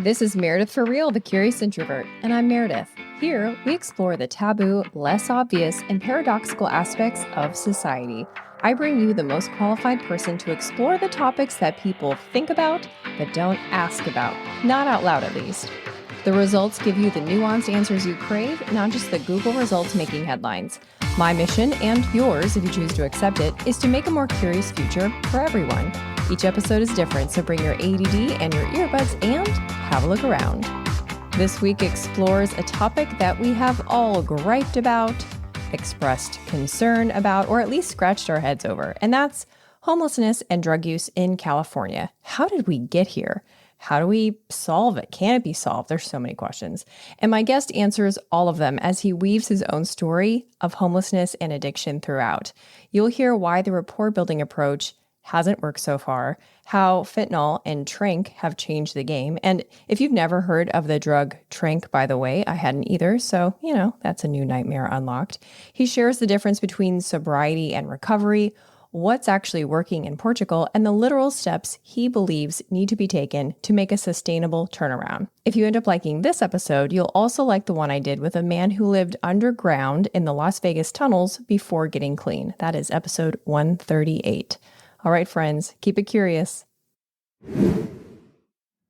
This is Meredith for Real, the Curious Introvert, and I'm Meredith. Here, we explore the taboo, less obvious, and paradoxical aspects of society. I bring you the most qualified person to explore the topics that people think about but don't ask about, not out loud at least. The results give you the nuanced answers you crave, not just the Google results making headlines. My mission, and yours if you choose to accept it, is to make a more curious future for everyone. Each episode is different, so bring your ADD and your earbuds and have a look around. This week explores a topic that we have all griped about, expressed concern about, or at least scratched our heads over, and that's homelessness and drug use in California. How did we get here? How do we solve it? Can it be solved? There's so many questions. And my guest answers all of them as he weaves his own story of homelessness and addiction throughout. You'll hear why the rapport-building approach hasn't worked so far, how fentanyl and tranq have changed the game. And if you've never heard of the drug tranq, by the way, I hadn't either. So, that's a new nightmare unlocked. He shares the difference between sobriety and recovery, what's actually working in Portugal, and the literal steps he believes need to be taken to make a sustainable turnaround. If you end up liking this episode, you'll also like the one I did with a man who lived underground in the Las Vegas tunnels before getting clean. That is episode 138. All right, friends, keep it curious.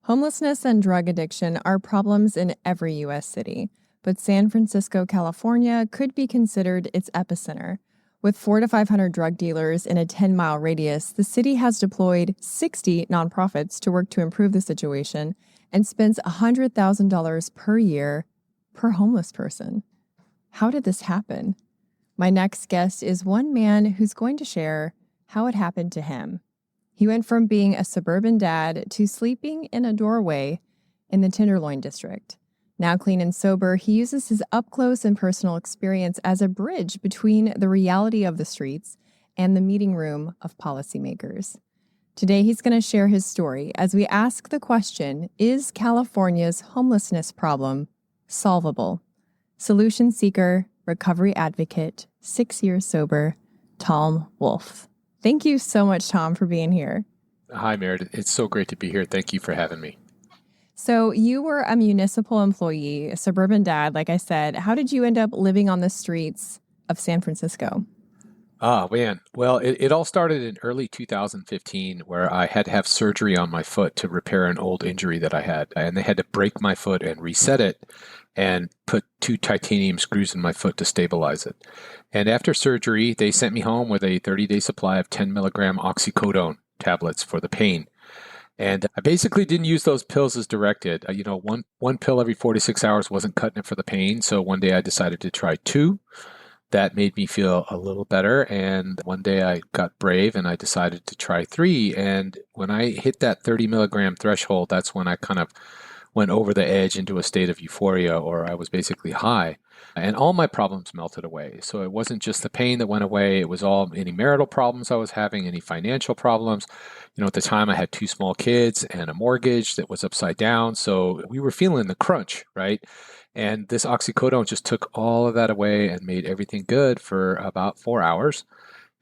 Homelessness and drug addiction are problems in every U.S. city, but San Francisco, California could be considered its epicenter. With 400 to 500 drug dealers in a 10-mile radius, the city has deployed 60 nonprofits to work to improve the situation and spends $100,000 per year per homeless person. How did this happen? My next guest is one man who's going to share how it happened to him. He went from being a suburban dad to sleeping in a doorway in the Tenderloin district. Now clean and sober, he uses his up-close and personal experience as a bridge between the reality of the streets and the meeting room of policymakers. Today, he's going to share his story as we ask the question, is California's homelessness problem solvable? Solution seeker, recovery advocate, 6 years sober, Tom Wolf. Thank you so much, Tom, for being here. Hi, Meredith. It's so great to be here. Thank you for having me. So you were a municipal employee, a suburban dad, like I said. How did you end up living on the streets of San Francisco? Oh, man. Well, it all started in early 2015 where I had to have surgery on my foot to repair an old injury that I had. And they had to break my foot and reset it and put 2 titanium screws in my foot to stabilize it. And after surgery, they sent me home with a 30-day supply of 10 milligram oxycodone tablets for the pain. And I basically didn't use those pills as directed. One pill every 46 hours wasn't cutting it for the pain. So one day I decided to try 2. That made me feel a little better. And one day I got brave and I decided to try 3. And when I hit that 30 milligram threshold, that's when I kind of went over the edge into a state of euphoria, or I was basically high. And all my problems melted away. So it wasn't just the pain that went away. It was all any marital problems I was having, any financial problems. At the time I had 2 small kids and a mortgage that was upside down. So we were feeling the crunch, right? And this oxycodone just took all of that away and made everything good for about 4 hours.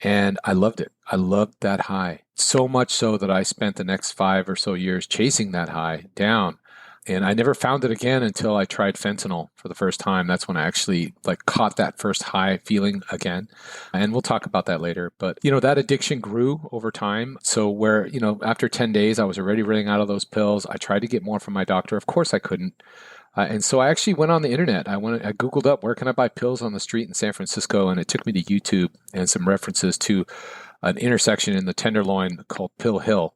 And I loved it. I loved that high. So much so that I spent the next 5 or so years chasing that high down. And I never found it again until I tried fentanyl for the first time. That's when I actually caught that first high feeling again. And we'll talk about that later. But, that addiction grew over time. So where, after 10 days, I was already running out of those pills. I tried to get more from my doctor. Of course I couldn't. And so I actually went on the internet. I Googled up, where can I buy pills on the street in San Francisco? And it took me to YouTube and some references to an intersection in the Tenderloin called Pill Hill.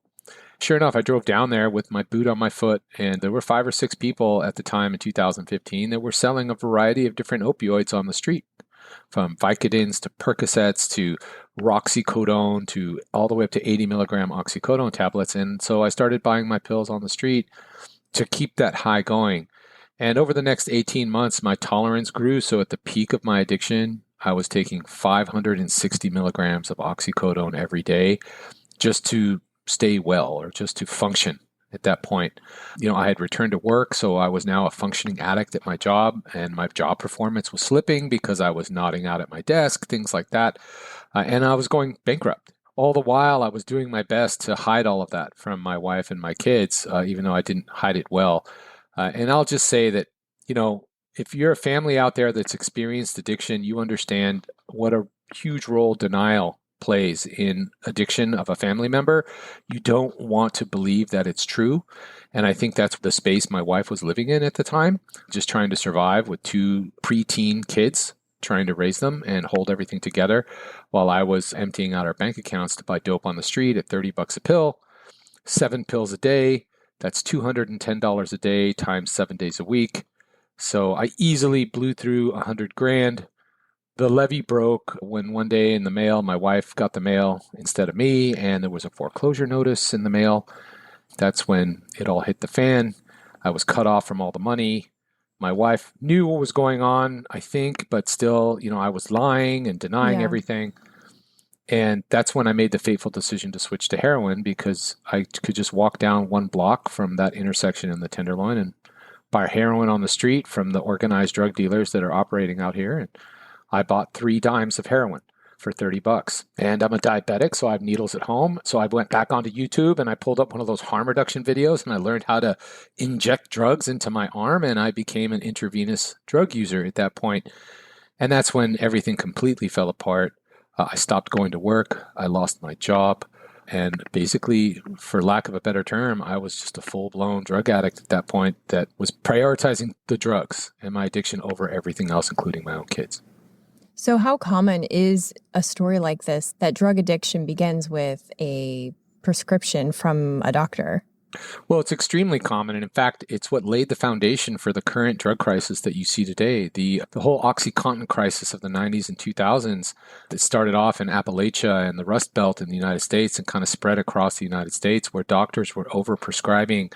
Sure enough, I drove down there with my boot on my foot, and there were 5 or 6 people at the time in 2015 that were selling a variety of different opioids on the street, from Vicodins to Percocets to roxycodone to all the way up to 80 milligram oxycodone tablets. And so I started buying my pills on the street to keep that high going. And over the next 18 months, my tolerance grew. So at the peak of my addiction, I was taking 560 milligrams of oxycodone every day just to stay well, or just to function at that point. I had returned to work, so I was now a functioning addict at my job, and my job performance was slipping because I was nodding out at my desk, things like that. And I was going bankrupt. All the while, I was doing my best to hide all of that from my wife and my kids, even though I didn't hide it well. And I'll just say that, you know, if you're a family out there that's experienced addiction, you understand what a huge role denial plays in addiction of a family member. You don't want to believe that it's true. And I think that's the space my wife was living in at the time, just trying to survive with two preteen kids, trying to raise them and hold everything together while I was emptying out our bank accounts to buy dope on the street at $30 a pill, 7 pills a day. That's $210 a day times 7 days a week. So I easily blew through 100 grand. The levee broke when one day in the mail, my wife got the mail instead of me, and there was a foreclosure notice in the mail. That's when it all hit the fan. I was cut off from all the money. My wife knew what was going on, I think, but still, I was lying and denying Yeah. everything. And that's when I made the fateful decision to switch to heroin because I could just walk down one block from that intersection in the Tenderloin and buy heroin on the street from the organized drug dealers that are operating out here. And I bought 3 dimes of heroin for $30. And I'm a diabetic, so I have needles at home. So I went back onto YouTube and I pulled up one of those harm reduction videos and I learned how to inject drugs into my arm. And I became an intravenous drug user at that point. And that's when everything completely fell apart. I stopped going to work. I lost my job. And basically, for lack of a better term, I was just a full-blown drug addict at that point that was prioritizing the drugs and my addiction over everything else, including my own kids. So, how common is a story like this that drug addiction begins with a prescription from a doctor? Well, it's extremely common. And in fact, it's what laid the foundation for the current drug crisis that you see today. The whole OxyContin crisis of the 90s and 2000s that started off in Appalachia and the Rust Belt in the United States and kind of spread across the United States, where doctors were overprescribing,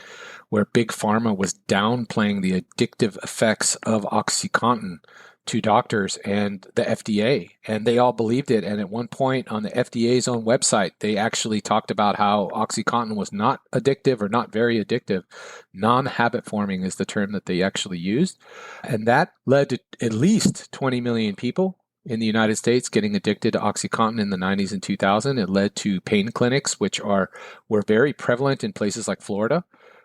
where Big Pharma was downplaying the addictive effects of OxyContin to doctors and the FDA, and they all believed it. And at one point on the FDA's own website, they actually talked about how OxyContin was not addictive or not very addictive. Non-habit forming is the term that they actually used. And that led to at least 20 million people in the United States getting addicted to OxyContin in the 90s and 2000. It led to pain clinics, which were very prevalent in places like Florida,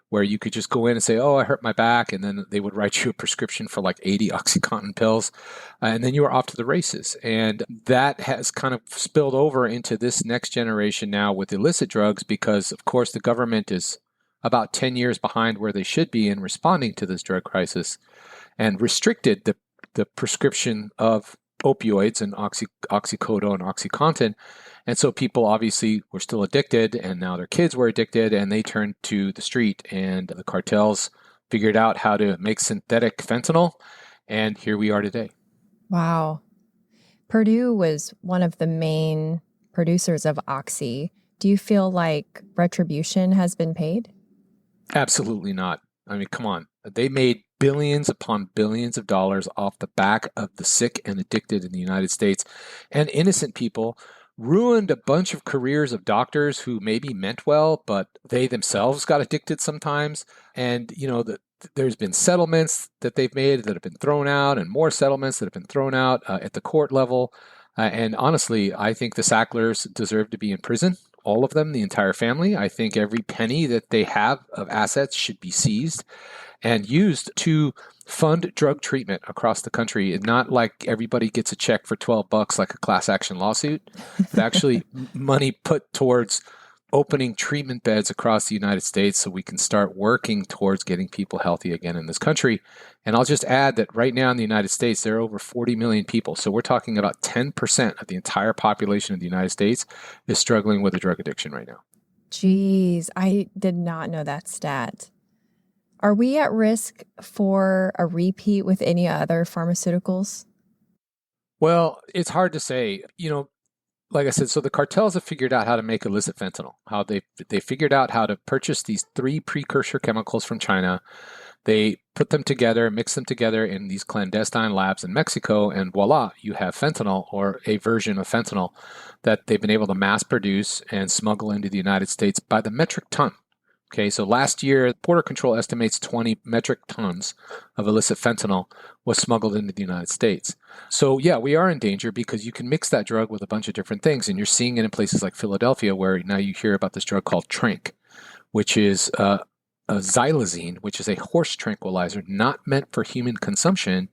where you could just go in and say, oh, I hurt my back. And then they would write you a prescription for like 80 OxyContin pills. And then you were off to the races. And that has kind of spilled over into this next generation now with illicit drugs because, of course, the government is about 10 years behind where they should be in responding to this drug crisis and restricted the prescription of opioids and oxycodone and OxyContin. And so people obviously were still addicted, and now their kids were addicted, and they turned to the street. And the cartels figured out how to make synthetic fentanyl, and here we are today. Wow. Purdue was one of the main producers of Oxy. Do you feel like retribution has been paid? Absolutely not. I mean, come on. They made billions upon billions of dollars off the back of the sick and addicted in the United States, and innocent people ruined a bunch of careers of doctors who maybe meant well, but they themselves got addicted sometimes. And, there's been settlements that they've made that have been thrown out and more settlements that have been thrown out at the court level. And honestly, I think the Sacklers deserve to be in prison. All of them, the entire family. I think every penny that they have of assets should be seized and used to fund drug treatment across the country, and not like everybody gets a check for $12 like a class action lawsuit, but actually money put towards opening treatment beds across the United States so we can start working towards getting people healthy again in this country. And I'll just add that right now in the United States, there are over 40 million people. So we're talking about 10% of the entire population of the United States is struggling with a drug addiction right now. Jeez, I did not know that stat. Are we at risk for a repeat with any other pharmaceuticals? Well, it's hard to say. Like I said, so the cartels have figured out how to make illicit fentanyl, how they figured out how to purchase these 3 precursor chemicals from China. They put them together, mix them together in these clandestine labs in Mexico, and voila, you have fentanyl, or a version of fentanyl that they've been able to mass produce and smuggle into the United States by the metric ton Okay, so last year, Border Control estimates 20 metric tons of illicit fentanyl was smuggled into the United States. So yeah, we are in danger because you can mix that drug with a bunch of different things. And you're seeing it in places like Philadelphia, where now you hear about this drug called Trank, which is a xylazine, which is a horse tranquilizer not meant for human consumption,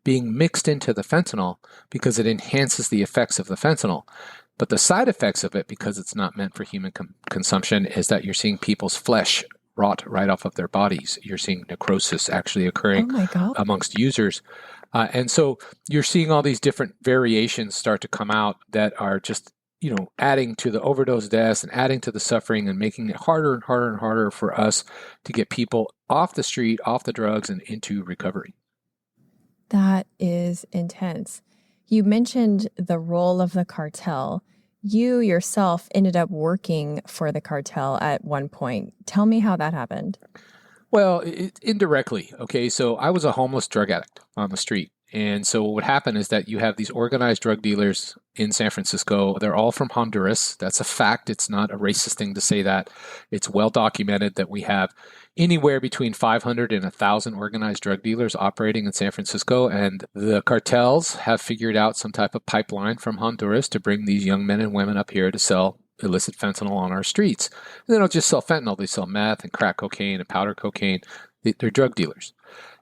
being mixed into the fentanyl because it enhances the effects of the fentanyl. But the side effects of it, because it's not meant for human consumption, is that you're seeing people's flesh rot right off of their bodies. You're seeing necrosis actually Oh occurring my God. amongst users. And so you're seeing all these different variations start to come out that are just, adding to the overdose deaths and adding to the suffering and making it harder and harder and harder for us to get people off the street, off the drugs, and into recovery. That is intense. You mentioned the role of the cartel. You yourself ended up working for the cartel at one point. Tell me how that happened. Well, indirectly. Okay, so I was a homeless drug addict on the street. And so what would happen is that you have these organized drug dealers in San Francisco. They're all from Honduras. That's a fact. It's not a racist thing to say that. It's well documented that we have anywhere between 500 and 1,000 organized drug dealers operating in San Francisco. And the cartels have figured out some type of pipeline from Honduras to bring these young men and women up here to sell illicit fentanyl on our streets. And they don't just sell fentanyl. They sell meth and crack cocaine and powder cocaine. They're drug dealers.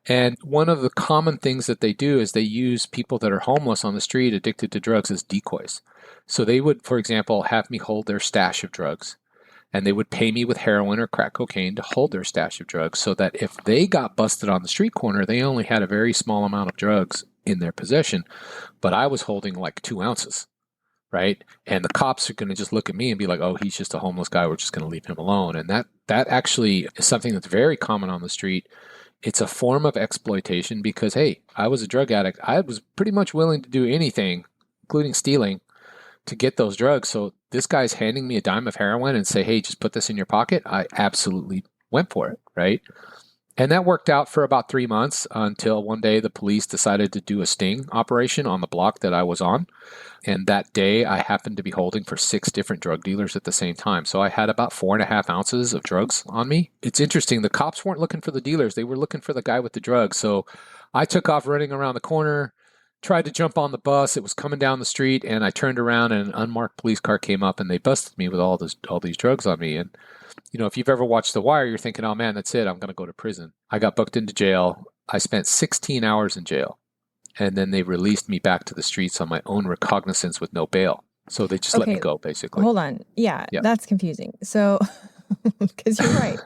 And one of the common things that they do is they use people that are homeless on the street, addicted to drugs, as decoys. So they would, for example, have me hold their stash of drugs, and they would pay me with heroin or crack cocaine to hold their stash of drugs so that if they got busted on the street corner, they only had a very small amount of drugs in their possession, but I was holding like 2 ounces, right? And the cops are going to just look at me and be like, oh, he's just a homeless guy. We're just going to leave him alone. And that actually is something that's very common on the street. It's a form of exploitation because, hey, I was a drug addict. I was pretty much willing to do anything, including stealing, to get those drugs. So this guy's handing me a dime of heroin and say, hey, just put this in your pocket. I absolutely went for it, right? And that worked out for about 3 months until one day the police decided to do a sting operation on the block that I was on. And that day I happened to be holding for 6 different drug dealers at the same time. So I had about 4.5 ounces of drugs on me. It's interesting. The cops weren't looking for the dealers. They were looking for the guy with the drugs. So I took off running around the corner, tried to jump on the bus. It was coming down the street, and I turned around and an unmarked police car came up and they busted me with all these drugs on me. And if you've ever watched The Wire, you're thinking, oh man, that's it. I'm going to go to prison. I got booked into jail. I spent 16 hours in jail. And then they released me back to the streets on my own recognizance with no bail. So they just let me go, basically. Hold on. Yeah, that's confusing. So, because you're right.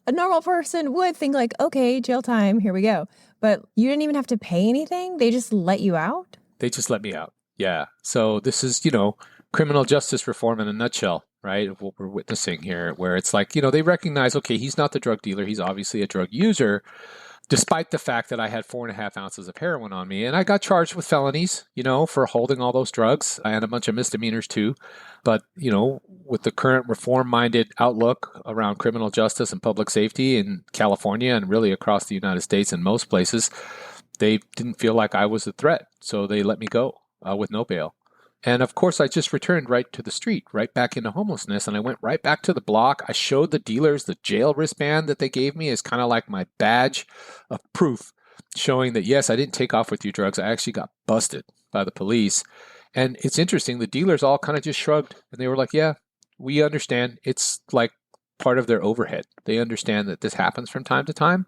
A normal person would think like, okay, jail time, here we go. But you didn't even have to pay anything? They just let you out? They just let me out. Yeah. So this is, criminal justice reform in a nutshell, right? Of what we're witnessing here, where it's like, they recognize, okay, he's not the drug dealer. He's obviously a drug user, despite the fact that I had 4.5 ounces of heroin on me. And I got charged with felonies, for holding all those drugs. I had a bunch of misdemeanors too. But, with the current reform-minded outlook around criminal justice and public safety in California and really across the United States and most places, they didn't feel like I was a threat. So they let me go with no bail. And of course, I just returned right to the street, right back into homelessness. And I went right back to the block. I showed the dealers the jail wristband that they gave me as kind of like my badge of proof, showing that, yes, I didn't take off with your drugs. I actually got busted by the police. And it's interesting. The dealers all kind of just shrugged and they were like, yeah, we understand. It's like part of their overhead. They understand that this happens from time to time.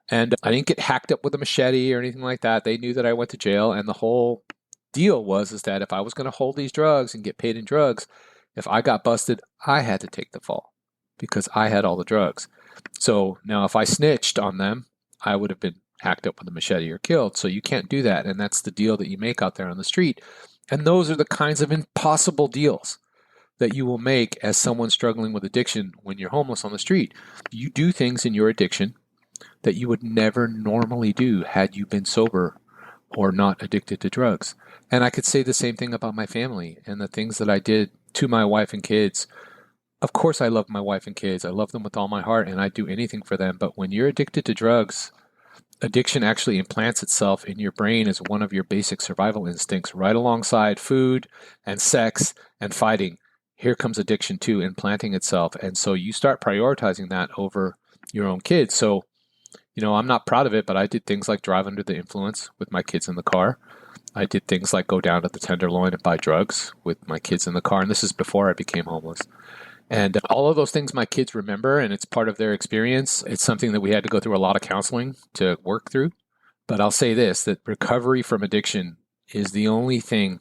And I didn't get hacked up with a machete or anything like that. They knew that I went to jail, and the whole deal was that if I was going to hold these drugs and get paid in drugs, if I got busted, I had to take the fall because I had all the drugs. So now if I snitched on them, I would have been hacked up with a machete or killed. So you can't do that. And that's the deal that you make out there on the street. And those are the kinds of impossible deals that you will make as someone struggling with addiction when you're homeless on the street. You do things in your addiction that you would never normally do had you been sober or not addicted to drugs. And I could say the same thing about my family and the things that I did to my wife and kids. Of course, I love my wife and kids. I love them with all my heart, and I'd do anything for them. But when you're addicted to drugs, addiction actually implants itself in your brain as one of your basic survival instincts, right alongside food and sex and fighting. here comes addiction too, implanting itself. And so you start prioritizing that over your own kids. So, I'm not proud of it, but I did things like drive under the influence with my kids in the car. I did things like go down to the Tenderloin and buy drugs with my kids in the car. And this is before I became homeless. And all of those things my kids remember, and it's part of their experience. It's something that we had to go through a lot of counseling to work through. But I'll say this, that recovery from addiction is the only thing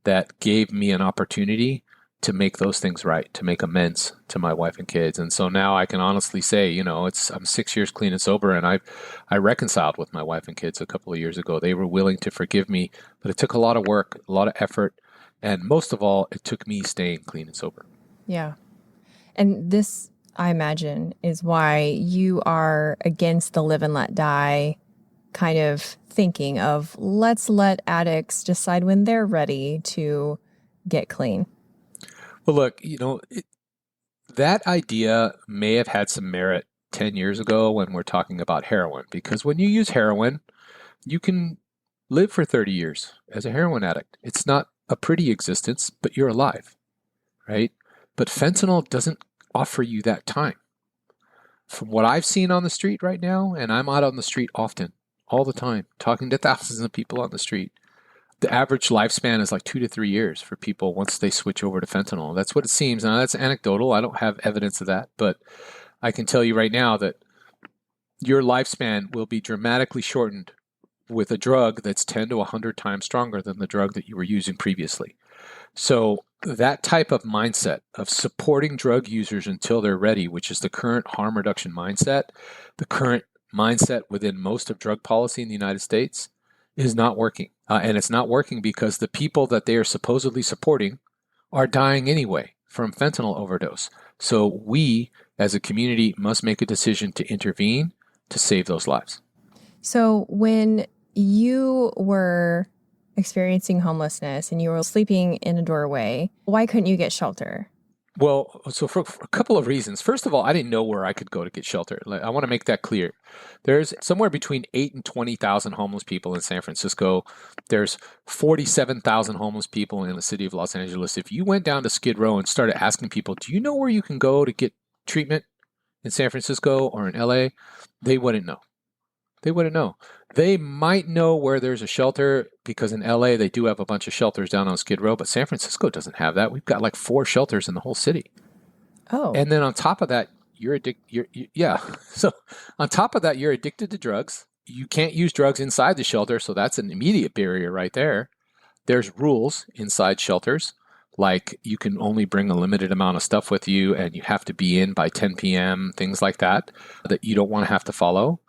that gave me an opportunity to make those things right, to make amends to my wife and kids. And so now I can honestly say, I'm 6 years clean and sober, and I reconciled with my wife and kids a couple of years ago. They were willing to forgive me, but it took a lot of work, a lot of effort, and most of all, it took me staying clean and sober. Yeah. And this, I imagine, is why you are against the live and let die kind of thinking of let's let addicts decide when they're ready to get clean. Well, look, that idea may have had some merit 10 years ago when we're talking about heroin, because when you use heroin, you can live for 30 years as a heroin addict. It's not a pretty existence, but you're alive, right? But fentanyl doesn't offer you that time. From what I've seen on the street right now, and I'm out on the street often, all the time, talking to thousands of people on the street, the average lifespan is like 2 to 3 years for people once they switch over to fentanyl. That's what it seems. Now, that's anecdotal. I don't have evidence of that, but I can tell you right now that your lifespan will be dramatically shortened with a drug that's 10 to 100 times stronger than the drug that you were using previously. So that type of mindset of supporting drug users until they're ready, which is the current harm reduction mindset, the current mindset within most of drug policy in the United States, is not working. And it's not working because the people that they are supposedly supporting are dying anyway from fentanyl overdose. So we, as a community, must make a decision to intervene to save those lives. So when you were experiencing homelessness and you were sleeping in a doorway, why couldn't you get shelter? Well, so for a couple of reasons. First of all, I didn't know where I could go to get shelter. I want to make that clear. There's somewhere between 8 and 20,000 homeless people in San Francisco. There's 47,000 homeless people in the city of Los Angeles. If you went down to Skid Row and started asking people, do you know where you can go to get treatment in San Francisco or in LA? They wouldn't know. They wouldn't know. They might know where there's a shelter because in LA they do have a bunch of shelters down on Skid Row, but San Francisco doesn't have that. We've got like 4 shelters in the whole city. Oh. And then on top of that, yeah. So on top of that, you're addicted to drugs. You can't use drugs inside the shelter, so that's an immediate barrier right there. There's rules inside shelters, like you can only bring a limited amount of stuff with you and you have to be in by 10 p.m., things like that you don't want to have to follow.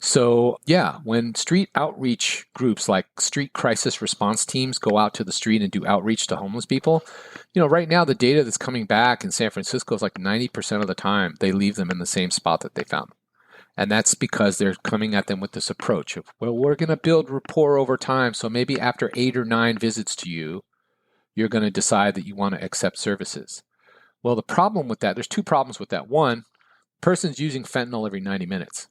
So yeah, when street outreach groups like street crisis response teams go out to the street and do outreach to homeless people, right now the data that's coming back in San Francisco is like 90% of the time they leave them in the same spot that they found them. And that's because they're coming at them with this approach of, well, we're going to build rapport over time. So maybe after 8 or 9 visits to you, you're going to decide that you want to accept services. Well, the problem with that, there's 2 problems with that. One, person's using fentanyl every 90 minutes.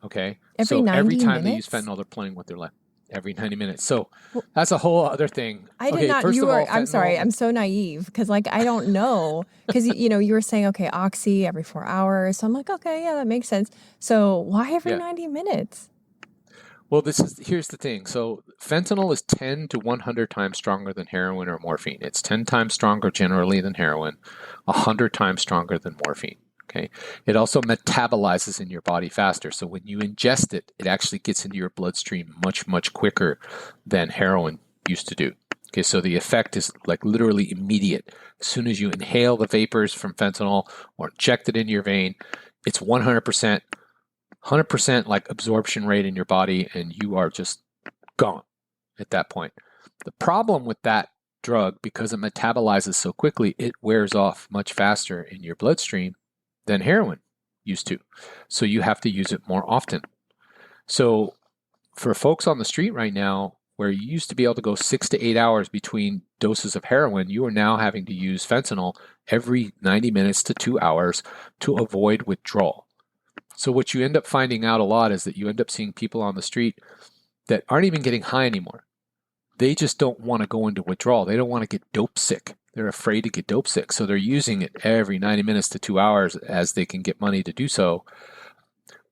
Okay. Every 90 every time minutes? they use fentanyl, they're playing with their life. Every 90 minutes. So that's a whole other thing. I did not. First of all, I'm sorry. I'm so naive because I don't know. Because, you were saying, okay, oxy every 4 hours. So I'm like, okay, yeah, that makes sense. So why every 90 minutes? Well, here's the thing. So fentanyl is 10 to 100 times stronger than heroin or morphine. It's 10 times stronger generally than heroin, 100 times stronger than morphine. Okay. It also metabolizes in your body faster. So when you ingest it, it actually gets into your bloodstream much, much quicker than heroin used to do. Okay. So the effect is like literally immediate. As soon as you inhale the vapors from fentanyl or inject it into your vein, it's 100% like absorption rate in your body, and you are just gone at that point. The problem with that drug, because it metabolizes so quickly, it wears off much faster in your bloodstream than heroin used to. So you have to use it more often. So for folks on the street right now, where you used to be able to go 6 to 8 hours between doses of heroin, you are now having to use fentanyl every 90 minutes to 2 hours to avoid withdrawal. So what you end up finding out a lot is that you end up seeing people on the street that aren't even getting high anymore. They just don't want to go into withdrawal. They don't want to get dope sick. They're afraid to get dope sick. So they're using it every 90 minutes to 2 hours as they can get money to do so,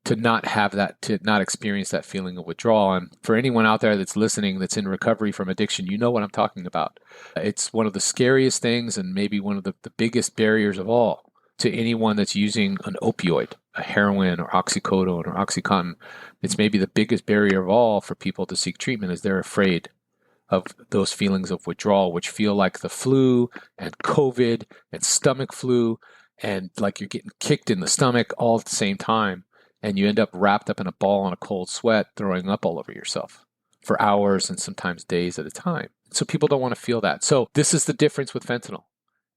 to not have that, to not experience that feeling of withdrawal. And for anyone out there that's listening, that's in recovery from addiction, you know what I'm talking about. It's one of the scariest things and maybe one of the biggest barriers of all to anyone that's using an opioid, a heroin or oxycodone or Oxycontin. It's maybe the biggest barrier of all for people to seek treatment, is they're afraid of those feelings of withdrawal, which feel like the flu and COVID and stomach flu, and like you're getting kicked in the stomach all at the same time. And you end up wrapped up in a ball in a cold sweat, throwing up all over yourself for hours and sometimes days at a time. So people don't want to feel that. So this is the difference with fentanyl.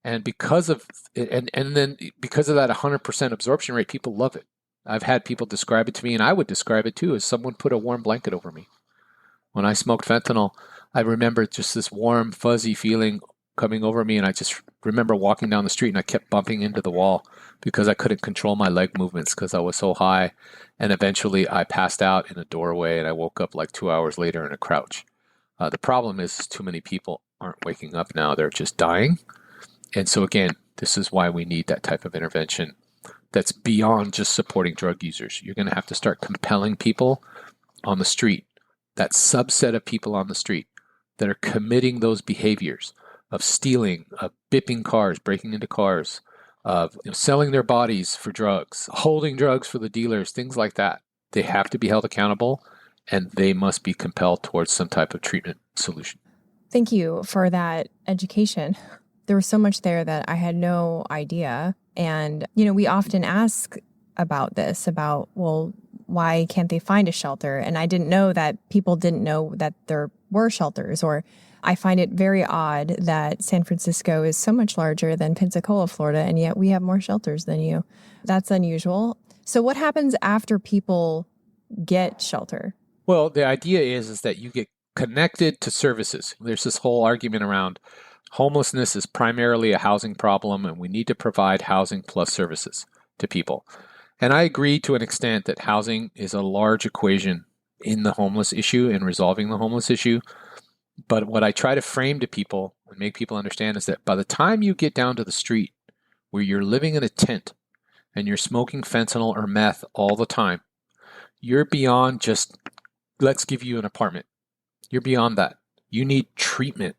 And because of then because of that 100% absorption rate, people love it. I've had people describe it to me, and I would describe it too, as someone put a warm blanket over me. When I smoked fentanyl, I remember just this warm, fuzzy feeling coming over me, and I just remember walking down the street and I kept bumping into the wall because I couldn't control my leg movements because I was so high. And eventually I passed out in a doorway, and I woke up like 2 hours later in a crouch. The problem is too many people aren't waking up now. They're just dying. And so again, this is why we need that type of intervention that's beyond just supporting drug users. You're going to have to start compelling people on the street, that subset of people on the street that are committing those behaviors of stealing, of bipping cars, breaking into cars, of selling their bodies for drugs, holding drugs for the dealers, things like that. They have to be held accountable, and they must be compelled towards some type of treatment solution. Thank you for that education. There was so much there that I had no idea. And, we often ask about this, about, well, why can't they find a shelter? And I didn't know that people didn't know that there were shelters. Or I find it very odd that San Francisco is so much larger than Pensacola, Florida, and yet we have more shelters than you. That's unusual. So what happens after people get shelter? Well, the idea is that you get connected to services. There's this whole argument around homelessness is primarily a housing problem, and we need to provide housing plus services to people. And I agree to an extent that housing is a large equation in the homeless issue and resolving the homeless issue. But what I try to frame to people and make people understand is that by the time you get down to the street where you're living in a tent and you're smoking fentanyl or meth all the time, you're beyond just, let's give you an apartment. You're beyond that. You need treatment.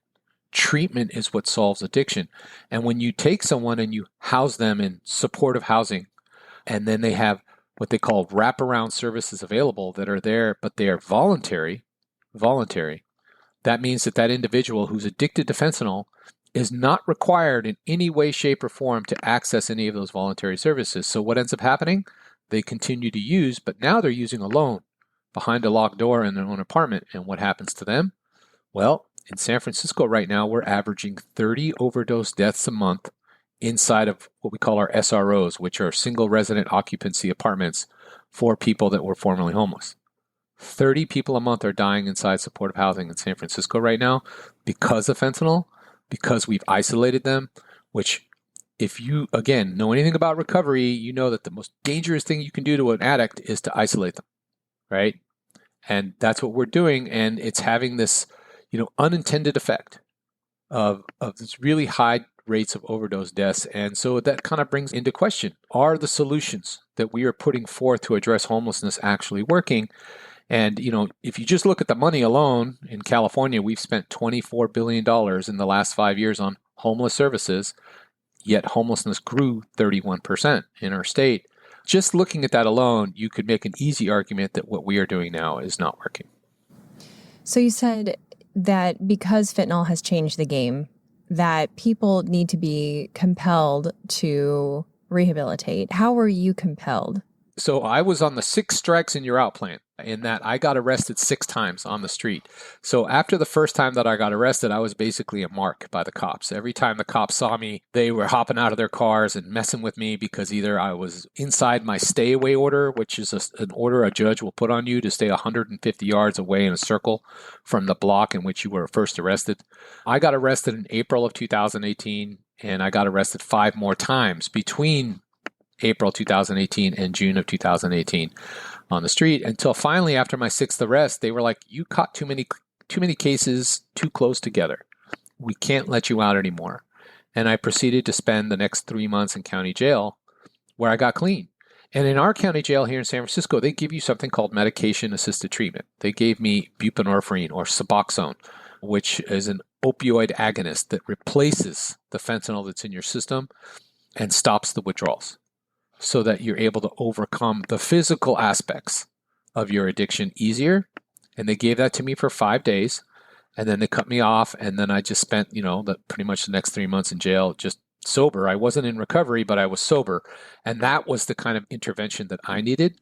Treatment is what solves addiction. And when you take someone and you house them in supportive housing, and then they have what they call wraparound services available that are there, but they are voluntary, that means that that individual who's addicted to fentanyl is not required in any way, shape, or form to access any of those voluntary services. So what ends up happening? They continue to use, but now they're using alone behind a locked door in their own apartment. And what happens to them? Well, in San Francisco right now, we're averaging 30 overdose deaths a month inside of what we call our SROs, which are single resident occupancy apartments for people that were formerly homeless. 30 people a month are dying inside supportive housing in San Francisco right now because of fentanyl, because we've isolated them, which if you, again, know anything about recovery, you know that the most dangerous thing you can do to an addict is to isolate them, right? And that's what we're doing, and it's having this, unintended effect of this really high rates of overdose deaths. And so that kind of brings into question, are the solutions that we are putting forth to address homelessness actually working? And, if you just look at the money alone, in California, we've spent $24 billion in the last 5 years on homeless services, yet homelessness grew 31% in our state. Just looking at that alone, you could make an easy argument that what we are doing now is not working. So you said that because fentanyl has changed the game, that people need to be compelled to rehabilitate. How were you compelled? So I was on the 6 strikes and you're out plan, in that I got arrested 6 times on the street. So after the first time that I got arrested, I was basically a mark by the cops. Every time the cops saw me, they were hopping out of their cars and messing with me because either I was inside my stay away order, which is an order a judge will put on you to stay 150 yards away in a circle from the block in which you were first arrested. I got arrested in April of 2018, and I got arrested 5 more times between April 2018 and June of 2018 on the street, until finally after my 6th arrest, they were like, you caught too many cases too close together. We can't let you out anymore. And I proceeded to spend the next 3 months in county jail where I got clean. And in our county jail here in San Francisco, they give you something called medication-assisted treatment. They gave me buprenorphine or Suboxone, which is an opioid agonist that replaces the fentanyl that's in your system and stops the withdrawals so that you're able to overcome the physical aspects of your addiction easier. And they gave that to me for 5 days. And then they cut me off. And then I just spent, pretty much the next 3 months in jail just sober. I wasn't in recovery, but I was sober. And that was the kind of intervention that I needed.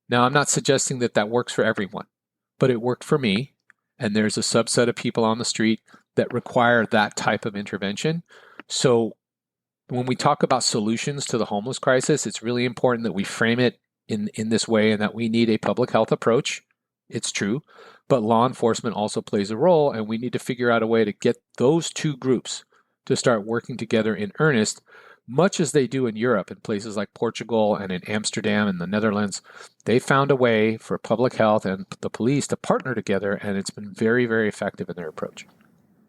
Now, I'm not suggesting that that works for everyone, but it worked for me. And there's a subset of people on the street that require that type of intervention. So when we talk about solutions to the homeless crisis, it's really important that we frame it in this way and that we need a public health approach. It's true. But law enforcement also plays a role, and we need to figure out a way to get those two groups to start working together in earnest, much as they do in Europe, in places like Portugal and in Amsterdam and the Netherlands. They found a way for public health and the police to partner together, and it's been very, very effective in their approach.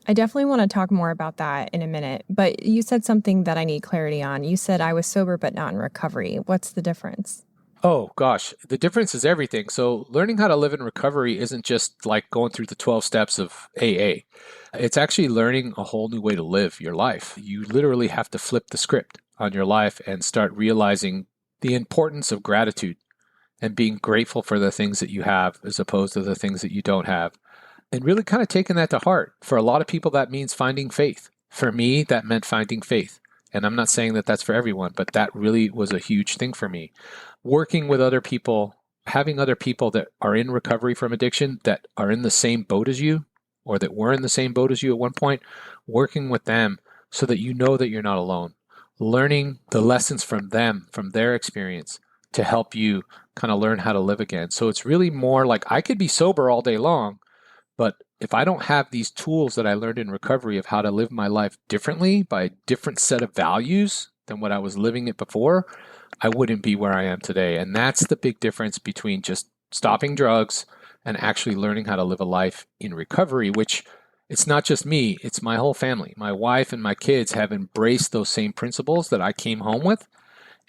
I definitely want to talk more about that in a minute, but you said something that I need clarity on. You said I was sober but not in recovery. What's the difference? Oh, gosh, the difference is everything. So learning how to live in recovery isn't just like going through the 12 steps of AA. It's actually learning a whole new way to live your life. You literally have to flip the script on your life and start realizing the importance of gratitude and being grateful for the things that you have as opposed to the things that you don't have. And really kind of taking that to heart. For a lot of people, that means finding faith. For me, that meant finding faith. And I'm not saying that that's for everyone, but that really was a huge thing for me. Working with other people, having other people that are in recovery from addiction, that are in the same boat as you, or that were in the same boat as you at one point, working with them so that you know that you're not alone. Learning the lessons from them, from their experience, to help you kind of learn how to live again. So it's really more like I could be sober all day long, but if I don't have these tools that I learned in recovery of how to live my life differently by a different set of values than what I was living it before, I wouldn't be where I am today. And that's the big difference between just stopping drugs and actually learning how to live a life in recovery, which it's not just me, it's my whole family. My wife and my kids have embraced those same principles that I came home with.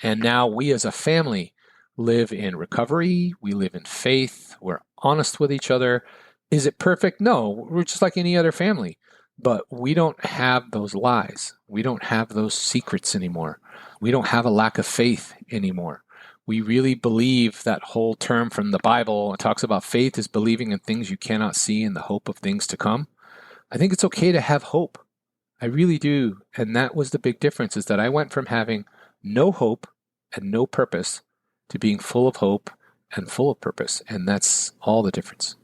And now we as a family live in recovery. We live in faith. We're honest with each other. Is it perfect? No, we're just like any other family. But we don't have those lies. We don't have those secrets anymore. We don't have a lack of faith anymore. We really believe that whole term from the Bible. It talks about faith is believing in things you cannot see and the hope of things to come. I think it's okay to have hope. I really do. And that was the big difference, is that I went from having no hope and no purpose to being full of hope and full of purpose. And that's all the difference.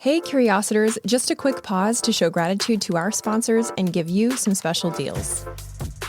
Hey, Curiositors, just a quick pause to show gratitude to our sponsors and give you some special deals.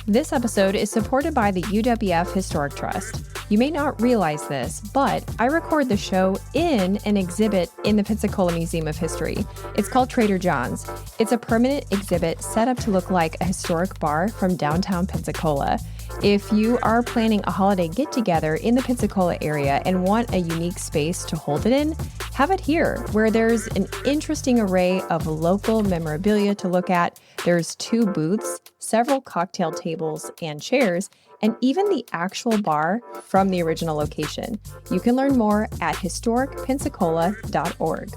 This episode is supported by the UWF Historic Trust. You may not realize this, but I record the show in an exhibit in the Pensacola Museum of History. It's called Trader John's. It's a permanent exhibit set up to look like a historic bar from downtown Pensacola. If you are planning a holiday get-together in the Pensacola area and want a unique space to hold it in, have it here, where there's an interesting array of local memorabilia to look at. There's 2 booths, several cocktail tables and chairs, and even the actual bar from the original location. You can learn more at historicpensacola.org.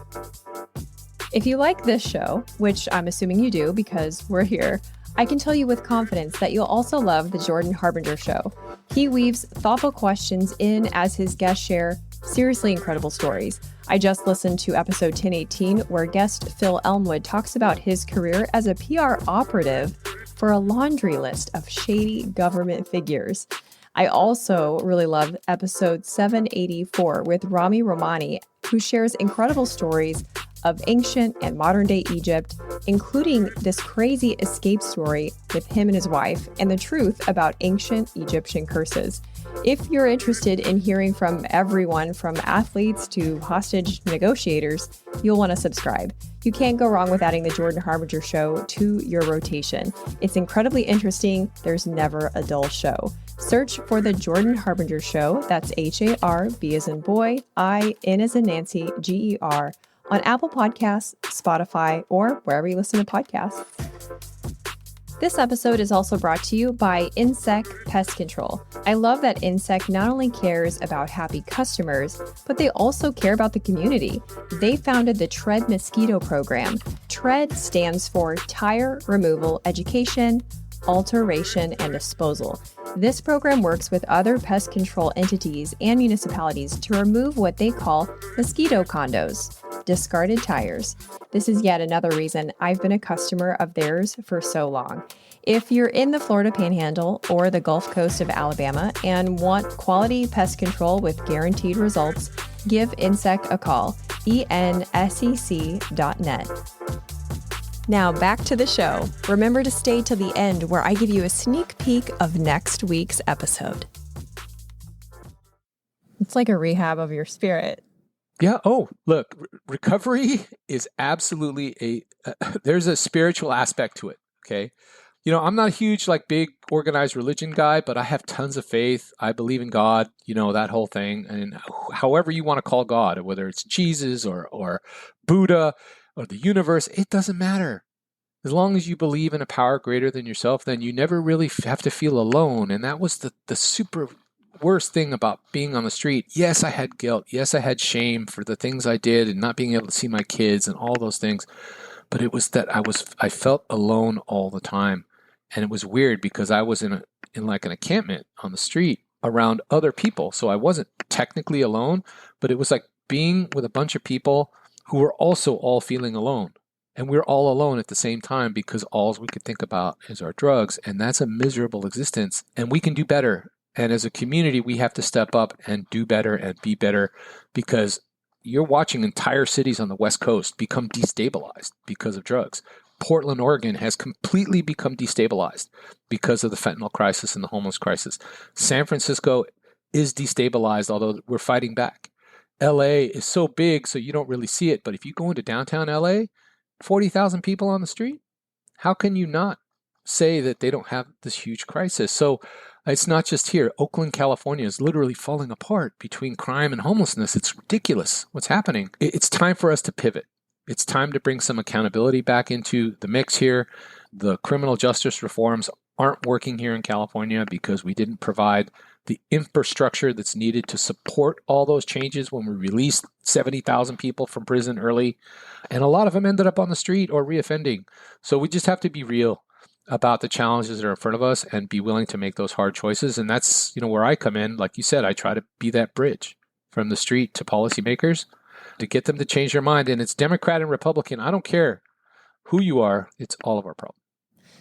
If you like this show, which I'm assuming you do because we're here, I can tell you with confidence that you'll also love The Jordan Harbinger Show. He weaves thoughtful questions in as his guests share seriously incredible stories. I just listened to episode 1018, where guest Phil Elmwood talks about his career as a PR operative for a laundry list of shady government figures. I also really love episode 784 with Rami Romani, who shares incredible stories of ancient and modern day Egypt, including this crazy escape story with him and his wife and the truth about ancient Egyptian curses. If you're interested in hearing from everyone from athletes to hostage negotiators, you'll want to subscribe. You can't go wrong with adding the Jordan Harbinger Show to your rotation. It's incredibly interesting. There's never a dull show. Search for the Jordan Harbinger Show, that's H-A-R-B as in boy, I-N as in Nancy, G-E-R, on Apple Podcasts, Spotify, or wherever you listen to podcasts. This episode is also brought to you by Insect Pest Control. I love that Insect not only cares about happy customers, but they also care about the community. They founded the TREAD Mosquito Program. TREAD stands for Tire Removal Education, Alteration, and Disposal. This program works with other pest control entities and municipalities to remove what they call mosquito condos, discarded tires. This is yet another reason I've been a customer of theirs for so long. If you're in the Florida Panhandle or the Gulf Coast of Alabama and want quality pest control with guaranteed results, give Insect a call, ensec.net. Now back to the show. Remember to stay till the end where I give you a sneak peek of next week's episode. It's like a rehab of your spirit. Yeah. Oh, look, recovery is absolutely there's a spiritual aspect to it. Okay. I'm not a huge, big organized religion guy, but I have tons of faith. I believe in God, that whole thing. And however you want to call God, whether it's Jesus or Buddha or the universe, it doesn't matter. As long as you believe in a power greater than yourself, then you never really have to feel alone. And that was the super worst thing about being on the street. Yes, I had guilt. Yes, I had shame for the things I did and not being able to see my kids and all those things. But it was that I felt alone all the time. And it was weird because I was in an encampment on the street around other people. So I wasn't technically alone, but it was like being with a bunch of people who were also all feeling alone. And we're all alone at the same time because all we could think about is our drugs. And that's a miserable existence. And we can do better. And as a community, we have to step up and do better and be better, because you're watching entire cities on the West Coast become destabilized because of drugs. Portland, Oregon has completely become destabilized because of the fentanyl crisis and the homeless crisis. San Francisco is destabilized, although we're fighting back. LA is so big, so you don't really see it. But if you go into downtown LA, 40,000 people on the street, how can you not say that they don't have this huge crisis? So it's not just here. Oakland, California is literally falling apart between crime and homelessness. It's ridiculous what's happening. It's time for us to pivot. It's time to bring some accountability back into the mix here. The criminal justice reforms aren't working here in California because we didn't provide the infrastructure that's needed to support all those changes when we released 70,000 people from prison early. And a lot of them ended up on the street or reoffending. So we just have to be real about the challenges that are in front of us and be willing to make those hard choices. And that's, where I come in. Like you said, I try to be that bridge from the street to policymakers to get them to change their mind. And it's Democrat and Republican. I don't care who you are. It's all of our problem.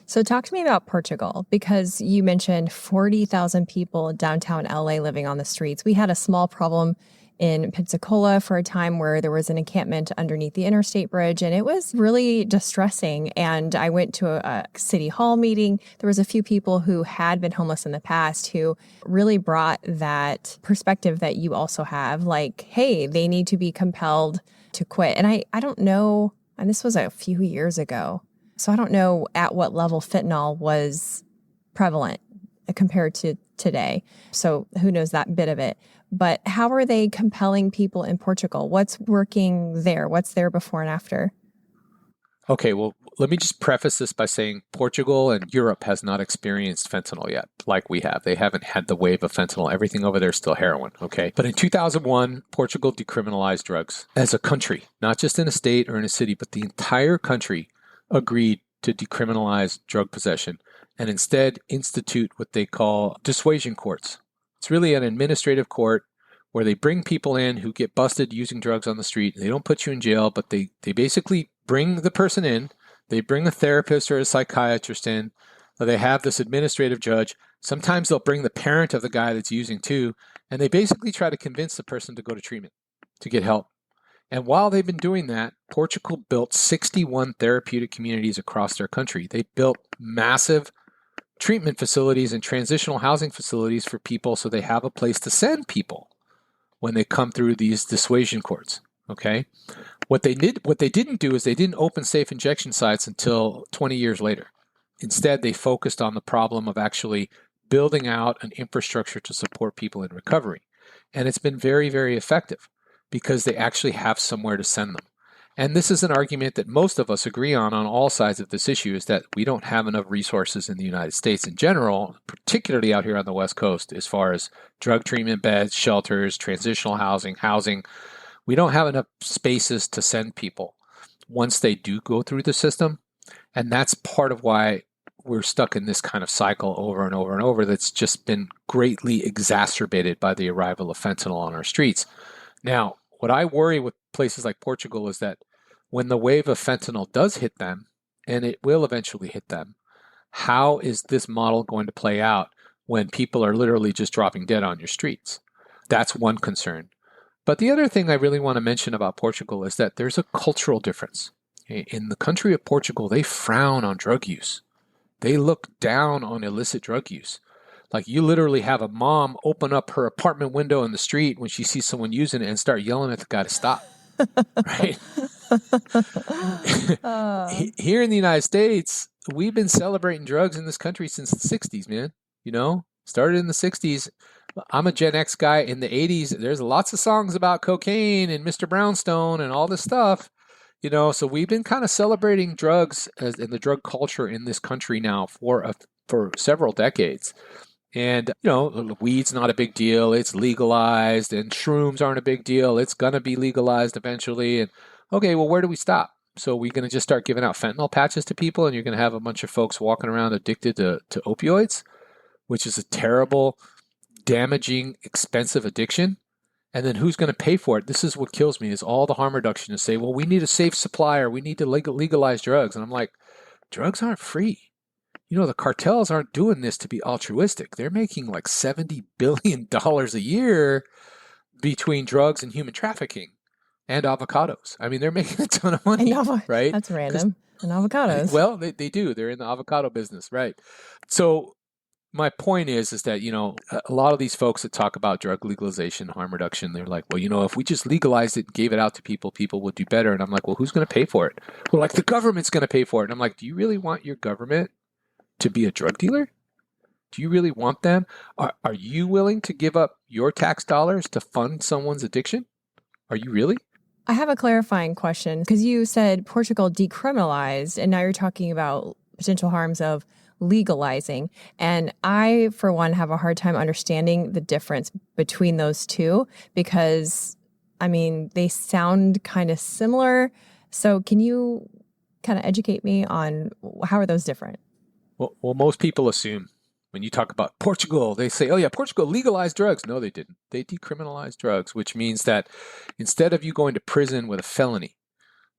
So talk to me about Portugal, because you mentioned 40,000 people in downtown LA living on the streets. We had a small problem in Pensacola for a time where there was an encampment underneath the interstate bridge, and it was really distressing. And I went to a city hall meeting. There was a few people who had been homeless in the past who really brought that perspective that you also have, like, hey, they need to be compelled to quit. And I don't know, and this was a few years ago, so I don't know at what level fentanyl was prevalent compared to today. So who knows that bit of it. But how are they compelling people in Portugal? What's working there? What's there before and after? Okay, well, let me just preface this by saying Portugal and Europe has not experienced fentanyl yet, like we have. They haven't had the wave of fentanyl. Everything over there is still heroin, okay? But in 2001, Portugal decriminalized drugs as a country, not just in a state or in a city, but the entire country agreed to decriminalize drug possession and instead institute what they call dissuasion courts. It's really an administrative court where they bring people in who get busted using drugs on the street. They don't put you in jail, but they basically bring the person in. They bring a therapist or a psychiatrist in. They have this administrative judge. Sometimes they'll bring the parent of the guy that's using too, and they basically try to convince the person to go to treatment, to get help. And while they've been doing that, Portugal built 61 therapeutic communities across their country. They built massive treatment facilities and transitional housing facilities for people so they have a place to send people when they come through these dissuasion courts. Okay? What they didn't do is they didn't open safe injection sites until 20 years later. Instead, they focused on the problem of actually building out an infrastructure to support people in recovery. And it's been very, very effective because they actually have somewhere to send them. And this is an argument that most of us agree on all sides of this issue, is that we don't have enough resources in the United States in general, particularly out here on the West Coast, as far as drug treatment beds, shelters, transitional housing. We don't have enough spaces to send people once they do go through the system. And that's part of why we're stuck in this kind of cycle over and over and over that's just been greatly exacerbated by the arrival of fentanyl on our streets. Now, what I worry with places like Portugal is that when the wave of fentanyl does hit them, and it will eventually hit them, how is this model going to play out when people are literally just dropping dead on your streets? That's one concern. But the other thing I really want to mention about Portugal is that there's a cultural difference. In the country of Portugal, they frown on drug use. They look down on illicit drug use. Like, you literally have a mom open up her apartment window in the street when she sees someone using it and start yelling at the guy to stop. Right? Here in the United States, we've been celebrating drugs in this country since the 60s, man. Started in the 60s. I'm a Gen X guy. In the 80s, there's lots of songs about cocaine and Mr. Brownstone and all this stuff. So we've been kind of celebrating drugs and the drug culture in this country now for several decades. And, weed's not a big deal. It's legalized, and shrooms aren't a big deal. It's going to be legalized eventually. And okay, well, where do we stop? So we're going to just start giving out fentanyl patches to people, and you're going to have a bunch of folks walking around addicted to opioids, which is a terrible, damaging, expensive addiction. And then who's going to pay for it? This is what kills me, is all the harm reductionists say, well, we need a safe supply, or we need to legalize drugs. And I'm like, drugs aren't free. The cartels aren't doing this to be altruistic. They're making like $70 billion a year between drugs and human trafficking and avocados. I mean, they're making a ton of money, right? That's random. And avocados. Well, they do. They're in the avocado business, right? So my point is that, a lot of these folks that talk about drug legalization, harm reduction, they're like, well, if we just legalized it and gave it out to people, people would do better. And I'm like, well, who's going to pay for it? Well, like, the government's going to pay for it. And I'm like, do you really want your government to be a drug dealer? Do you really want them? Are you willing to give up your tax dollars to fund someone's addiction? Are you really? I have a clarifying question, because you said Portugal decriminalized, and now you're talking about potential harms of legalizing. And I, for one, have a hard time understanding the difference between those two, because, they sound kind of similar. So can you kind of educate me on how are those different? Well, most people assume when you talk about Portugal, they say, oh yeah, Portugal legalized drugs. No, they didn't. They decriminalized drugs, which means that instead of you going to prison with a felony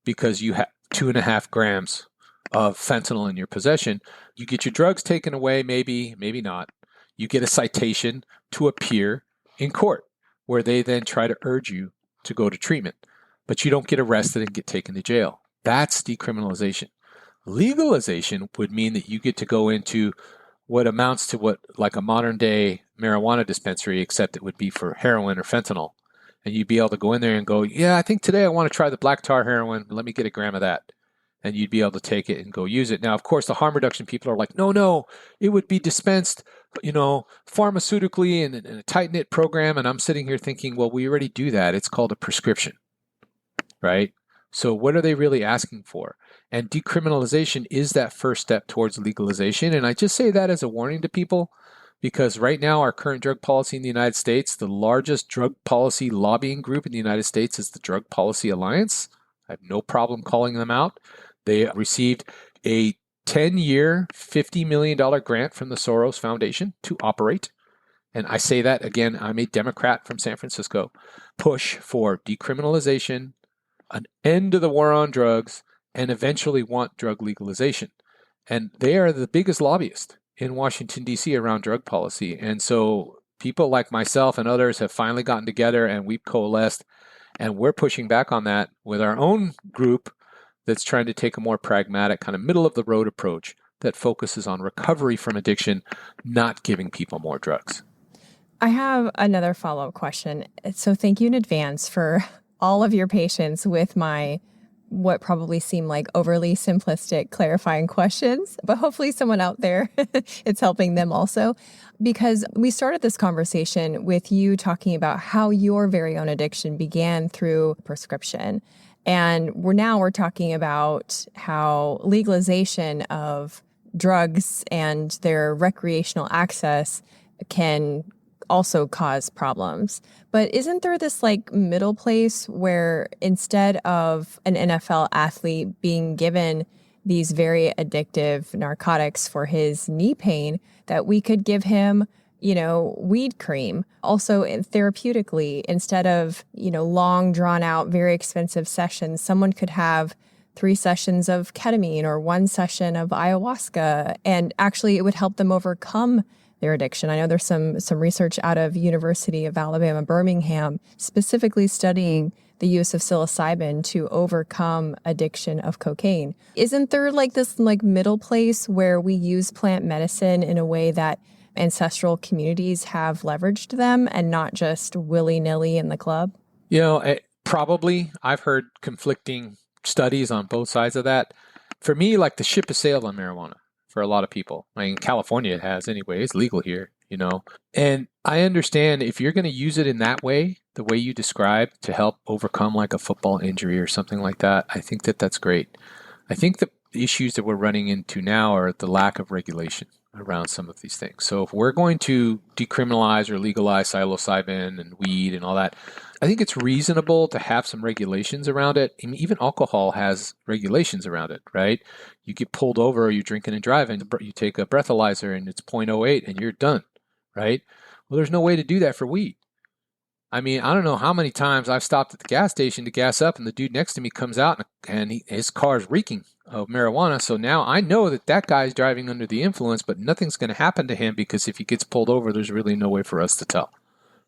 because you have 2.5 grams of fentanyl in your possession, you get your drugs taken away, maybe not. You get a citation to appear in court, where they then try to urge you to go to treatment, but you don't get arrested and get taken to jail. That's decriminalization. Legalization would mean that you get to go into what amounts to like a modern day marijuana dispensary, except it would be for heroin or fentanyl. And you'd be able to go in there and go, yeah, I think today I want to try the black tar heroin. Let me get a gram of that. And you'd be able to take it and go use it. Now, of course, the harm reduction people are like, no, it would be dispensed, pharmaceutically in a tight-knit program. And I'm sitting here thinking, well, we already do that. It's called a prescription, right? So what are they really asking for? And decriminalization is that first step towards legalization. And I just say that as a warning to people, because right now our current drug policy in the United States, the largest drug policy lobbying group in the United States is the Drug Policy Alliance. I have no problem calling them out. They received a 10-year, $50 million grant from the Soros Foundation to operate. And I say that again, I'm a Democrat from San Francisco. Push for decriminalization, an end to the war on drugs, and eventually want drug legalization. And they are the biggest lobbyist in Washington, D.C. around drug policy. And so people like myself and others have finally gotten together, and we've coalesced, and we're pushing back on that with our own group that's trying to take a more pragmatic, kind of middle of the road approach that focuses on recovery from addiction, not giving people more drugs. I have another follow-up question. So thank you in advance for all of your patience with my what probably seem like overly simplistic, clarifying questions, but hopefully someone out there, it's helping them also. Because we started this conversation with you talking about how your very own addiction began through prescription. And we're talking about how legalization of drugs and their recreational access can also cause problems. But isn't there this like middle place where instead of an NFL athlete being given these very addictive narcotics for his knee pain, that we could give him, weed cream also therapeutically instead of, long drawn out, very expensive sessions? Someone could have 3 sessions of ketamine or 1 session of ayahuasca, and actually it would help them overcome their addiction. I know there's some research out of University of Alabama, Birmingham, specifically studying the use of psilocybin to overcome addiction of cocaine. Isn't there like this like middle place where we use plant medicine in a way that ancestral communities have leveraged them and not just willy-nilly in the club? Probably. I've heard conflicting studies on both sides of that. For me, like the ship has sailed on marijuana for a lot of people. I mean, California it has anyway. It's legal here, And I understand if you're going to use it in that way, the way you described, to help overcome like a football injury or something like that, I think that that's great. I think the issues that we're running into now are the lack of regulation around some of these things. So if we're going to decriminalize or legalize psilocybin and weed and all that, I think it's reasonable to have some regulations around it. I mean, even alcohol has regulations around it, right? You get pulled over or you're drinking and driving, you take a breathalyzer and it's 0.08 and you're done, right? Well, there's no way to do that for weed. I mean, I don't know how many times I've stopped at the gas station to gas up and the dude next to me comes out and his car is reeking of marijuana. So now I know that guy's driving under the influence, but nothing's going to happen to him because if he gets pulled over, there's really no way for us to tell,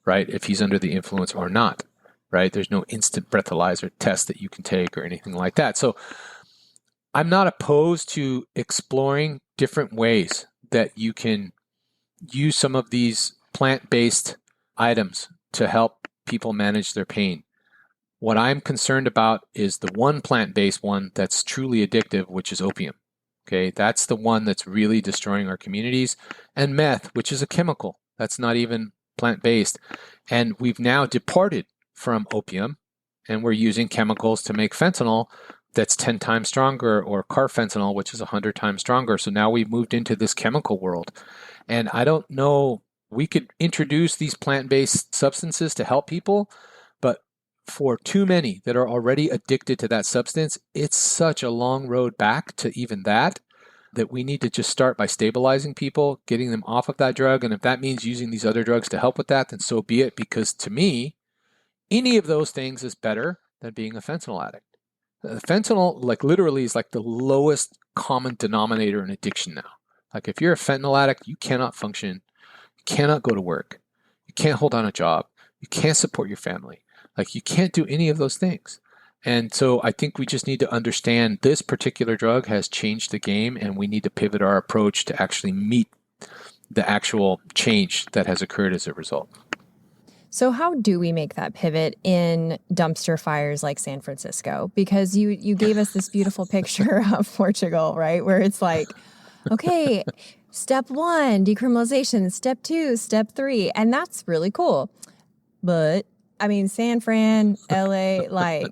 right? If he's under the influence or not, right? There's no instant breathalyzer test that you can take or anything like that. So I'm not opposed to exploring different ways that you can use some of these plant-based items to help people manage their pain. What I'm concerned about is the one plant-based one that's truly addictive, which is opium. Okay, that's the one that's really destroying our communities. And meth, which is a chemical that's not even plant-based. And we've now departed from opium and we're using chemicals to make fentanyl that's 10 times stronger, or carfentanil, which is 100 times stronger. So now we've moved into this chemical world. And I don't know, we could introduce these plant-based substances to help people, but for too many that are already addicted to that substance, it's such a long road back to even that we need to just start by stabilizing people, getting them off of that drug. And if that means using these other drugs to help with that, then so be it. Because to me, any of those things is better than being a fentanyl addict. Fentanyl, like literally, is like the lowest common denominator in addiction now. Like if you're a fentanyl addict, you cannot function. Cannot go to work. You can't hold on a job. You can't support your family. Like you can't do any of those things. And so I think we just need to understand this particular drug has changed the game, and we need to pivot our approach to actually meet the actual change that has occurred as a result. So how do we make that pivot in dumpster fires like San Francisco? Because you gave us this beautiful picture of Portugal, right? Where it's like, okay, step 1, decriminalization, step 2, step 3. And that's really cool. But I mean, San Fran, LA, like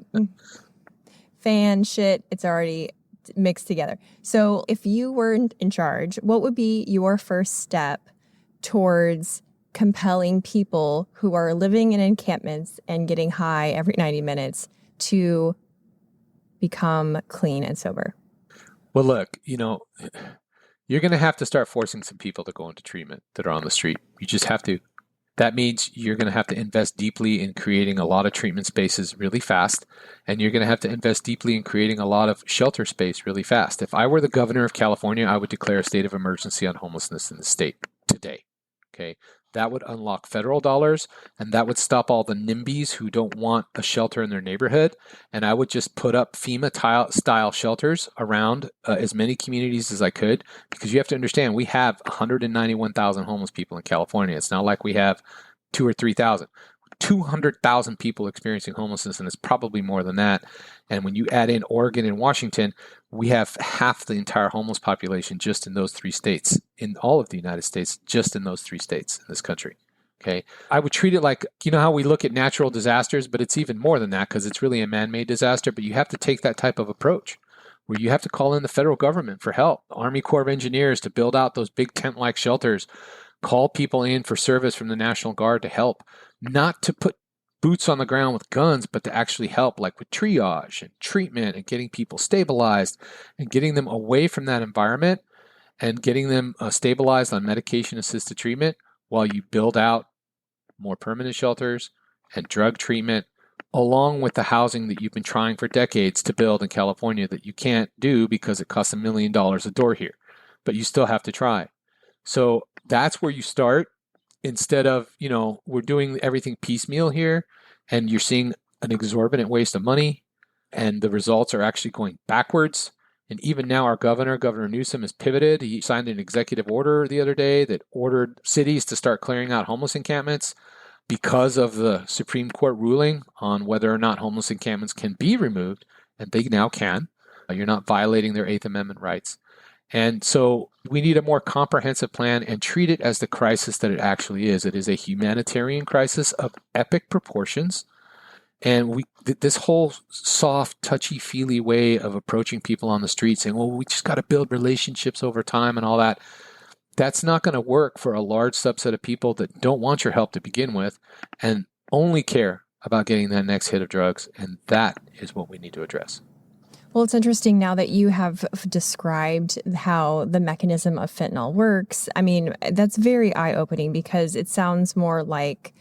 fan shit, it's already mixed together. So if you were in charge, what would be your first step towards compelling people who are living in encampments and getting high every 90 minutes to become clean and sober? Well, look, you're going to have to start forcing some people to go into treatment that are on the street. You just have to. That means you're going to have to invest deeply in creating a lot of treatment spaces really fast, and you're going to have to invest deeply in creating a lot of shelter space really fast. If I were the governor of California, I would declare a state of emergency on homelessness in the state today. Okay, that would unlock federal dollars, and that would stop all the NIMBYs who don't want a shelter in their neighborhood. And I would just put up FEMA-style shelters around as many communities as I could, because you have to understand, we have 191,000 homeless people in California. It's not like we have 2,000 or 3,000. 200,000 people experiencing homelessness, and it's probably more than that. And when you add in Oregon and Washington, we have half the entire homeless population just in those 3 states, in all of the United States, just in those 3 states in this country. Okay. I would treat it like, how we look at natural disasters, but it's even more than that because it's really a man-made disaster. But you have to take that type of approach where you have to call in the federal government for help, Army Corps of Engineers to build out those big tent-like shelters, call people in for service from the National Guard to help, not to put boots on the ground with guns, but to actually help, like with triage and treatment and getting people stabilized and getting them away from that environment and getting them stabilized on medication-assisted treatment while you build out more permanent shelters and drug treatment, along with the housing that you've been trying for decades to build in California that you can't do because it costs $1 million a door here, but you still have to try. So that's where you start. Instead of, we're doing everything piecemeal here and you're seeing an exorbitant waste of money and the results are actually going backwards. And even now our Governor Newsom, has pivoted. He signed an executive order the other day that ordered cities to start clearing out homeless encampments because of the Supreme Court ruling on whether or not homeless encampments can be removed. And they now can. You're not violating their 8th Amendment rights. And so we need a more comprehensive plan and treat it as the crisis that it actually is. It is a humanitarian crisis of epic proportions. And this whole soft, touchy-feely way of approaching people on the street, saying, well, we just got to build relationships over time and all that, that's not going to work for a large subset of people that don't want your help to begin with and only care about getting that next hit of drugs. And that is what we need to address. Well, it's interesting now that you have described how the mechanism of fentanyl works. I mean, that's very eye-opening because it sounds more like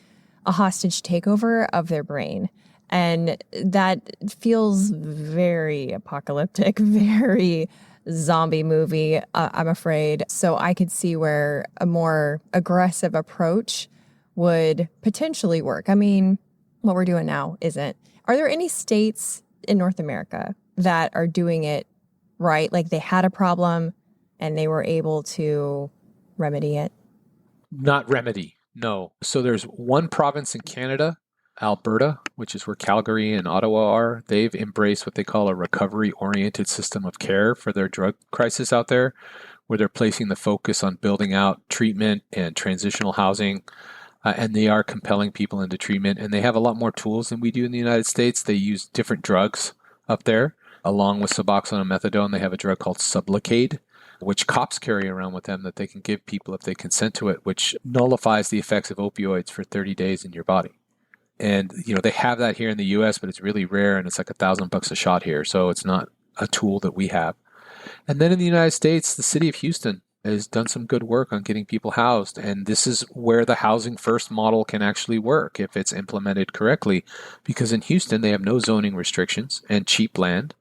a hostage takeover of their brain. And that feels very apocalyptic, very zombie movie, I'm afraid. So I could see where a more aggressive approach would potentially work. I mean, what we're doing now isn't. Are there any states in North America that are doing it right? Like they had a problem and they were able to remedy it? Not remedy, no. So there's one province in Canada, Alberta, which is where Calgary and Ottawa are. They've embraced what they call a recovery-oriented system of care for their drug crisis out there, where they're placing the focus on building out treatment and transitional housing. And they are compelling people into treatment. And they have a lot more tools than we do in the United States. They use different drugs up there. Along with Suboxone and Methadone, they have a drug called Sublocade, which cops carry around with them that they can give people if they consent to it, which nullifies the effects of opioids for 30 days in your body. And, they have that here in the U.S., but it's really rare, and it's like $1,000 a shot here. So it's not a tool that we have. And then in the United States, the city of Houston has done some good work on getting people housed. And this is where the housing first model can actually work if it's implemented correctly, because in Houston, they have no zoning restrictions and cheap land,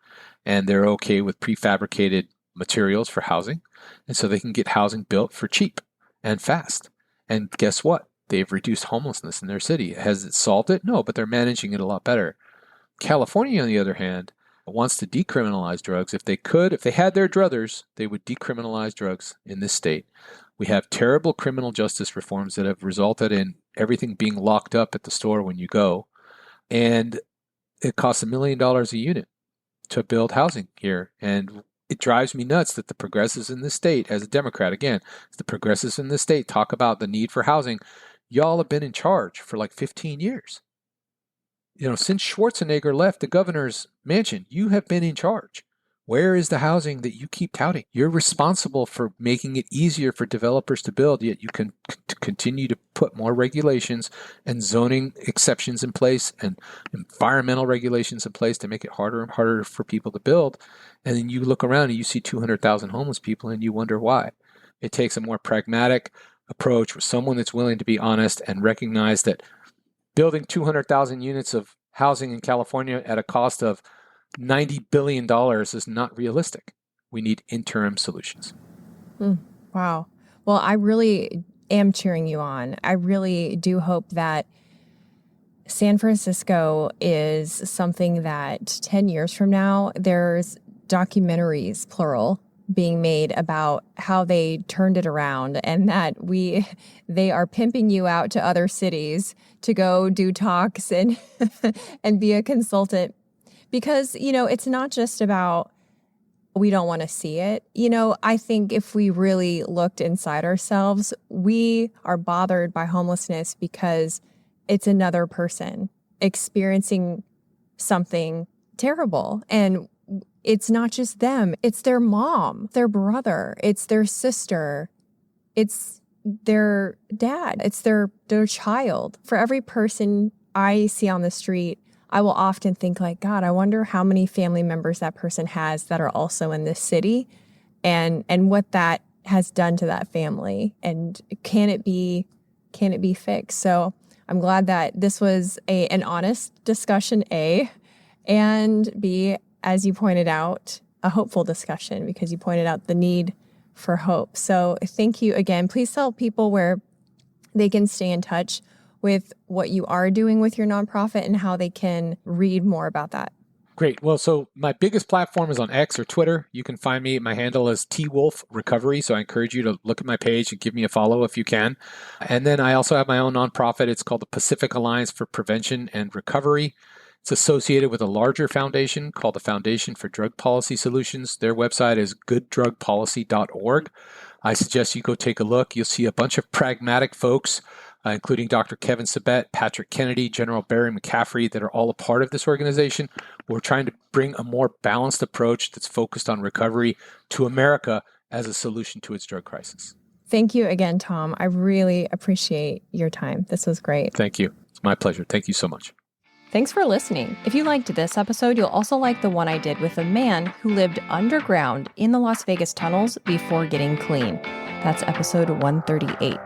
and they're okay with prefabricated materials for housing. And so they can get housing built for cheap and fast. And guess what? They've reduced homelessness in their city. Has it solved it? No, but they're managing it a lot better. California, on the other hand, wants to decriminalize drugs. If they had their druthers, they would decriminalize drugs in this state. We have terrible criminal justice reforms that have resulted in everything being locked up at the store when you go. And it costs $1 million a unit to build housing here. And it drives me nuts that the progressives in this state, as a Democrat, again, the progressives in this state talk about the need for housing. Y'all have been in charge for like 15 years. Since Schwarzenegger left the governor's mansion, you have been in charge. Where is the housing that you keep touting? You're responsible for making it easier for developers to build, yet you can continue to put more regulations and zoning exceptions in place and environmental regulations in place to make it harder and harder for people to build. And then you look around and you see 200,000 homeless people and you wonder why. It takes a more pragmatic approach with someone that's willing to be honest and recognize that building 200,000 units of housing in California at a cost of $90 billion is not realistic. We need interim solutions. Wow. Well, I really am cheering you on. I really do hope that San Francisco is something that 10 years from now, there's documentaries, plural, being made about how they turned it around and that they are pimping you out to other cities to go do talks and and be a consultant. Because, it's not just about we don't want to see it. I think if we really looked inside ourselves, we are bothered by homelessness because it's another person experiencing something terrible. And it's not just them. It's their mom, their brother, it's their sister, it's their dad, it's their child. For every person I see on the street, I will often think like, God, I wonder how many family members that person has that are also in this city and what that has done to that family. And can it be fixed? So I'm glad that this was an honest discussion, A, and B, as you pointed out, a hopeful discussion because you pointed out the need for hope. So thank you again. Please tell people where they can stay in touch with what you are doing with your nonprofit and how they can read more about that. Great. Well, so my biggest platform is on X or Twitter. You can find me. My handle is TWolf Recovery. So I encourage you to look at my page and give me a follow if you can. And then I also have my own nonprofit. It's called the Pacific Alliance for Prevention and Recovery. It's associated with a larger foundation called the Foundation for Drug Policy Solutions. Their website is gooddrugpolicy.org. I suggest you go take a look. You'll see a bunch of pragmatic folks, including Dr. Kevin Sabet, Patrick Kennedy, General Barry McCaffrey, that are all a part of this organization. We're trying to bring a more balanced approach that's focused on recovery to America as a solution to its drug crisis. Thank you again, Tom. I really appreciate your time. This was great. Thank you. It's my pleasure. Thank you so much. Thanks for listening. If you liked this episode, you'll also like the one I did with a man who lived underground in the Las Vegas tunnels before getting clean. That's episode 138.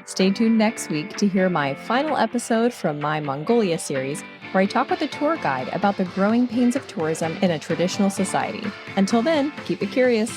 Stay tuned next week to hear my final episode from my Mongolia series, where I talk with a tour guide about the growing pains of tourism in a traditional society. Until then, keep it curious.